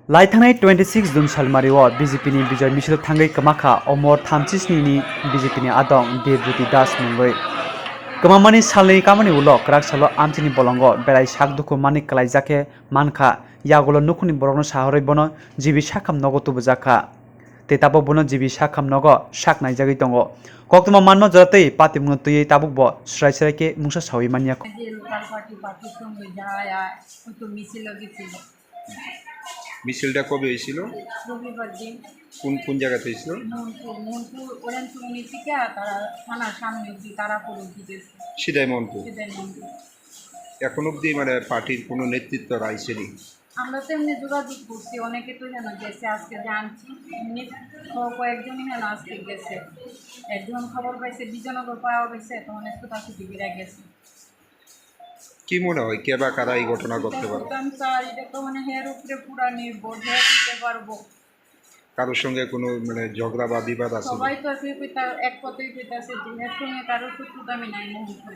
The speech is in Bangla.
लाइथानाय 26 जुन सालमारिव बिजेपिनि बिजय मिसिलो थांगै कमाखा अमर 36 बिजेपिनि आदं देबज्योति दास मुंगै Kwmani salni kamani ulo krak salo amchini bolongo belai sak duku mani Kwlaijake Mankha yagulo nukuni borokno sahoroi bono jibi Sakham Nogo tubujaka te Tabuk bono jibi Sakham Nogo sak naijagui tongo koktuma manno joratei pati mungno tui Tabuk bo Swrangchati mungsa sawi mania মিছিলটা কবে হয়েছিল? রবিবার দিন। কোন জায়গাতে হয়েছিল? মনপুর ওরেঞ্জমনি থেকে তারা থানার সামনে অব্দি তারা করে দিতেছে। সিদাই মনপুর। মনপুর। এখন অব্দি মানে পার্টির কোনো নেতৃত্ব আইসেনি? আমরা তো এমনি যোগাযোগ করছি, অনেকে তো যেন গেছে, আজকে জানছি এমনি কয়েকজনই যেন আজকে গেছে। একজন খবর পাইছে বিজয়নগর পাওয়া গেছে, তো অনেক ছোটাছুটি বেড়ে গেছে। কি মনে হয় কে বা কারা এই ঘটনা করতে পারে? এটা তো মানে হের উপরে পুরা নির্ভর, হ্যাঁ করতে পারবো। কারোর সঙ্গে কোনো মানে ঝগড়া বা বিবাদ আছে? সবাই তো এক কথাই পেতেছে যে এর সঙ্গে কারোর শত্রুতা আমি নাই মুহূর্তে।